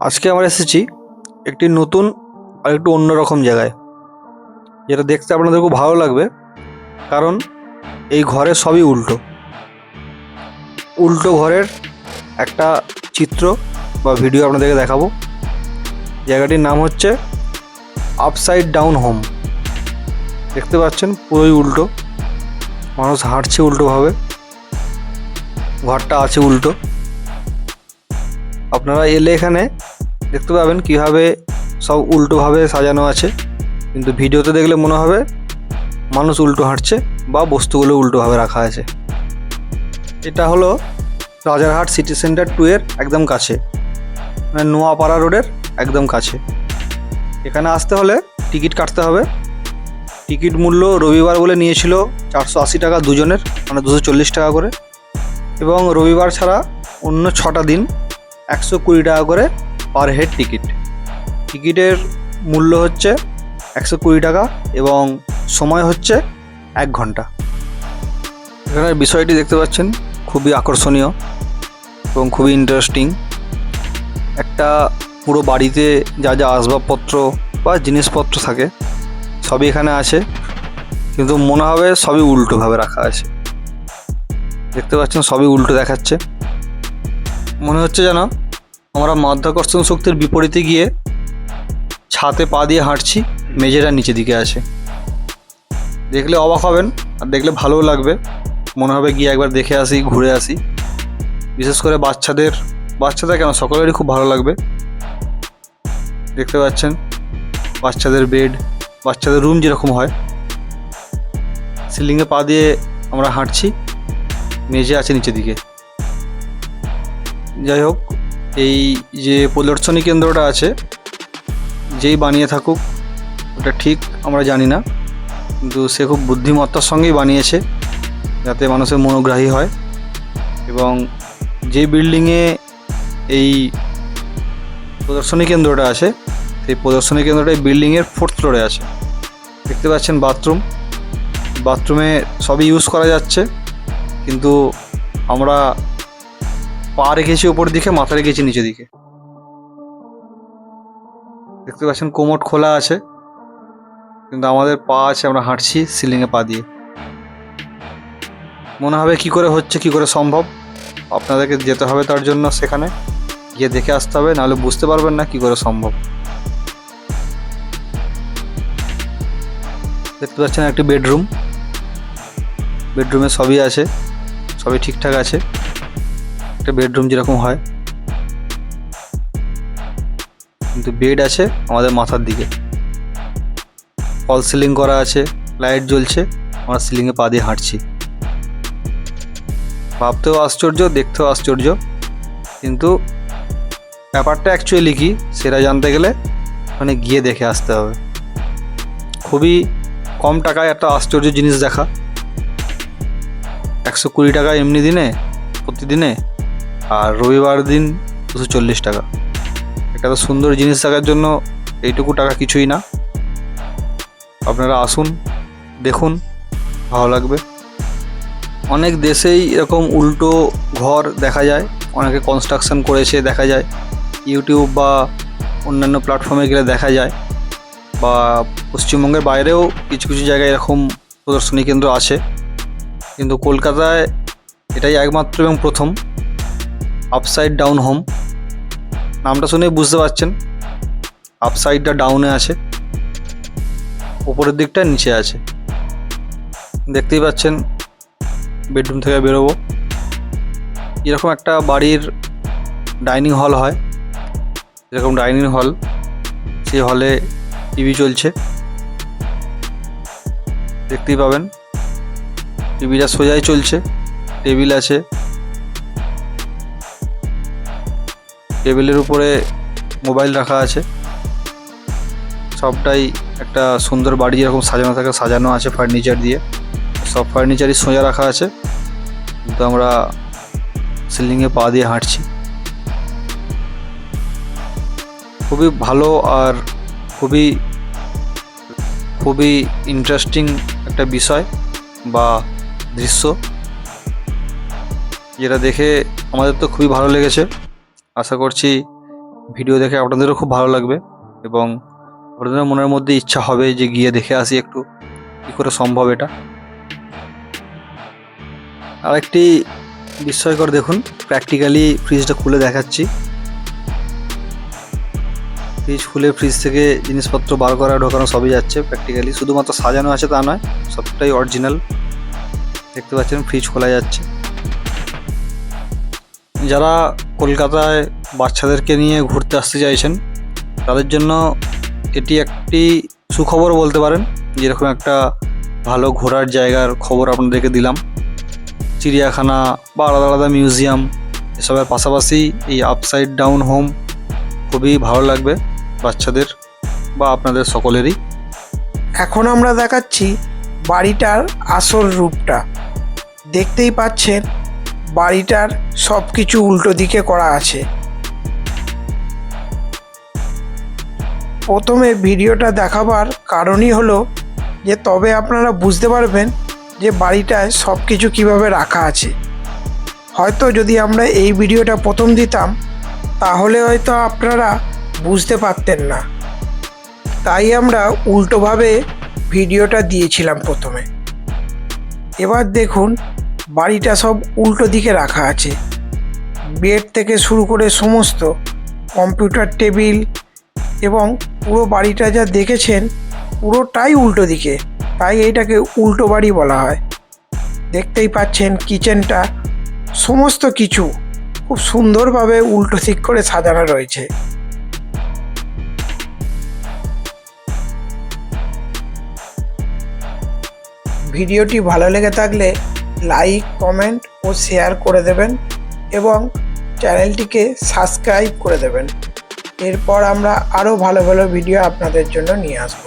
আজকে আমরা এসেছি একটি নতুন আর একটু অন্যরকম জায়গায়, যেটা দেখতে আপনাদের খুব ভালো লাগবে। কারণ এই ঘরে সবই উল্টো উল্টো ঘরের একটা চিত্র বা ভিডিও আপনাদেরকে দেখাবো। জায়গাটির নাম হচ্ছে আপসাইড ডাউন হোম। দেখতে পাচ্ছেন পুরোই উল্টো, মানুষ হাঁটছে উল্টোভাবে, ঘরটা আছে উল্টো। আপনারা এলে এখানে দেখতে পাবেন কীভাবে সব উল্টোভাবে সাজানো আছে, কিন্তু ভিডিওতে দেখলে মনে হবে মানুষ উল্টো হাঁটছে বা বস্তুগুলো উল্টোভাবে রাখা আছে। এটা হলো রাজারহাট সিটি সেন্টার 2 এর একদম কাছে, মানে নোয়াপাড়া রোডের একদম কাছে। এখানে আসতে হলে টিকিট কাটতে হবে। টিকিট মূল্য রবিবার বলে নিয়েছিল 480 টাকা দুজনের, মানে 240 টাকা করে, এবং রবিবার ছাড়া অন্য 6টা দিন 120 টাকা করে পার হেড টিকিট। টিকিটের মূল্য হচ্ছে 120 টাকা এবং সময় হচ্ছে 1 ঘন্টা। এখানের বিষয়টি দেখতে পাচ্ছেন খুবই আকর্ষণীয় এবং খুবই ইন্টারেস্টিং। একটা পুরো বাড়িতে যা যা আসবাবপত্র বা জিনিসপত্র থাকে সবই এখানে আছে, কিন্তু মনে হবে সবই উল্টোভাবে রাখা আছে। দেখতে পাচ্ছেন সবই উল্টো দেখাচ্ছে। মনে হচ্ছে যেন আমরা মাধ্যাকর্ষণ শক্তির বিপরীতে গিয়ে ছাদে পা দিয়ে হাঁটছি, মেঝেটা নিচে দিকে আছে। দেখলে অবাক হবেন আর দেখলে ভালোও লাগবে, মনে হবে গিয়ে একবার দেখে আসি, ঘুরে আসি। বিশেষ করে বাচ্চাদের কেন সকলেরই খুব ভালো লাগবে। দেখতে পাচ্ছেন বাচ্চাদের বেড, বাচ্চাদের রুম যেরকম হয়, সিলিংয়ে পা দিয়ে আমরা হাঁটছি, মেঝে আছে নিচের দিকে। যাই হোক, এই যে প্রদর্শনী কেন্দ্রটা আছে, যেই বানিয়ে থাকুক ওটা ঠিক আমরা জানি না, কিন্তু সে খুব বুদ্ধিমত্তার সঙ্গেই বানিয়েছে যাতে মানুষের মনোগ্রাহী হয়। এবং যে বিল্ডিংয়ে এই প্রদর্শনী কেন্দ্রটা আছে, সেই প্রদর্শনী কেন্দ্রটা এই বিল্ডিংয়ের 4th ফ্লোরে আছে। দেখতে পাচ্ছেন বাথরুমে সবই ইউজ করা যাচ্ছে, কিন্তু আমরা পা রেখেছি ওপর দিকে, মাথা রেখেছি নিচের দিকে। দেখতে পাচ্ছেন কোমোড খোলা আছে, কিন্তু আমাদের পা আছে, আমরা হাঁটছি সিলিংয়ে পা দিয়ে। মনে হবে কি করে হচ্ছে, কি করে সম্ভব। আপনাদেরকে যেতে হবে তার জন্য, সেখানে গিয়ে দেখে আসতে হবে, নাহলে বুঝতে পারবেন না কি করে সম্ভব। দেখতে পাচ্ছেন একটি বেডরুমে সবই আছে, সবই ঠিকঠাক আছে, একটা বেডরুম যেরকম হয়, কিন্তু বেড আছে আমাদের মাথার দিকে। ফল সিলিং করা আছে, লাইট জ্বলছে, আমরা সিলিংয়ে পা দিয়ে হাঁটছি। ভাবতেও আশ্চর্য, দেখতেও আশ্চর্য, কিন্তু ব্যাপারটা অ্যাকচুয়ালি কি সেটা জানতে গেলে ওখানে গিয়ে দেখে আসতে হবে। খুবই কম টাকায় একটা আশ্চর্য জিনিস দেখা। 120 টাকা এমনি দিনে, প্রতিদিনে, আর রবিবার দিন 240 টাকা। একটা তো সুন্দর জিনিস দেখার জন্য এইটুকু টাকা কিছুই না। আপনারা আসুন, দেখুন, ভালো লাগবে। অনেক দেশেই এরকম উল্টো ঘর দেখা যায়, অনেকে কনস্ট্রাকশন করেছে দেখা যায়, ইউটিউব বা অন্যান্য প্ল্যাটফর্মে গেলে দেখা যায়, বা পশ্চিমবঙ্গের বাইরেও কিছু কিছু জায়গায় এরকম প্রদর্শনী কেন্দ্র আছে, কিন্তু কলকাতায় এটাই একমাত্র এবং প্রথম আপসাইড ডাউন হোম। নামটা শুনেই বুঝতে পারছেন আপসাইডটা ডাউনে আছে, উপরের দিকটা নিচে আছে। দেখতেই পাচ্ছেন বেডরুম থেকে বেরোবো, এরকম একটা বাড়ির ডাইনিং হল হয়, এরকম ডাইনিং হল, সেই হলে টিভি চলছে, দেখতেই পাবেন টিভিটা সোজাই চলছে, টেবিল আছে, টেবিলের উপরে মোবাইল রাখা আছে। সবটাই একটা সুন্দর বাড়ি যেরকম সাজানো থাকে সাজানো আছে ফার্নিচার দিয়ে, সব ফার্নিচারই সোজা রাখা আছে, কিন্তু আমরা সিলিংয়ে পা দিয়ে হাঁটছি। খুবই ভালো আর খুবই খুবই ইন্টারেস্টিং একটা বিষয় বা দৃশ্য, যেটা দেখে আমাদের তো খুবই ভালো লেগেছে। আশা করছি ভিডিও দেখে আপনাদেরও খুব ভালো লাগবে এবং আপনাদের মনের মধ্যে ইচ্ছা হবে যে গিয়ে দেখে আসি একটু কী করে সম্ভব এটা। আরেকটি বিস্ময়কর দেখুন, প্র্যাকটিক্যালি ফ্রিজটা খুলে দেখাচ্ছি। ফ্রিজ খুলে ফ্রিজ থেকে জিনিসপত্র বার করা ঢোকানো সবই যাচ্ছে প্র্যাকটিক্যালি, শুধুমাত্র সাজানো আছে তা নয়, সবটাই অরিজিনাল। দেখতে পাচ্ছেন ফ্রিজ খোলা যাচ্ছে। যারা কলকাতায় বাচ্চাদেরকে নিয়ে ঘুরতে আসতে চাইছেন তাদের জন্য এটি একটি সুখবর বলতে পারেন। যেরকম একটা ভালো ঘোরার জায়গার খবর আপনাদেরকে দিলাম, চিড়িয়াখানা বা আলাদা আলাদা মিউজিয়াম এসবের পাশাপাশি এই আপসাইড ডাউন হোম খুবই ভালো লাগবে বাচ্চাদের বা আপনাদের সকলেরই। এখন আমরা দেখাচ্ছি বাড়িটার আসল রূপটা। দেখতেই পাচ্ছেন বাড়িটার সব কিছু উল্টো দিকে করা আছে। প্রথমে ভিডিওটা দেখাবার কারণই হলো যে তবে আপনারা বুঝতে পারবেন যে বাড়িটায় সব কিছু কীভাবে রাখা আছে। হয়তো যদি আমরা এই ভিডিওটা প্রথম দিতাম তাহলে হয়তো আপনারা বুঝতে পারতেন না, তাই আমরা উল্টোভাবে ভিডিওটা দিয়েছিলাম প্রথমে। এবার দেখুন বাড়িটা সব উল্টো দিকে রাখা আছে। বেড থেকে শুরু করে সমস্ত কম্পিউটার টেবিল এবং পুরো বাড়িটা যা দেখেছেন পুরোটাই উল্টো দিকে, তাই এইটাকে উল্টো বাড়ি বলা হয়। দেখতেই পাচ্ছেন কিচেনটা সমস্ত কিছু খুব সুন্দরভাবে উল্টো দিক করে সাজানো রয়েছে। ভিডিওটি ভালো লেগে থাকলে লাইক, কমেন্ট ও শেয়ার করে দেবেন এবং চ্যানেলটিকে সাবস্ক্রাইব করে দেবেন। এরপর আমরা আরও ভালো ভালো ভিডিও আপনাদের জন্য নিয়ে আসব।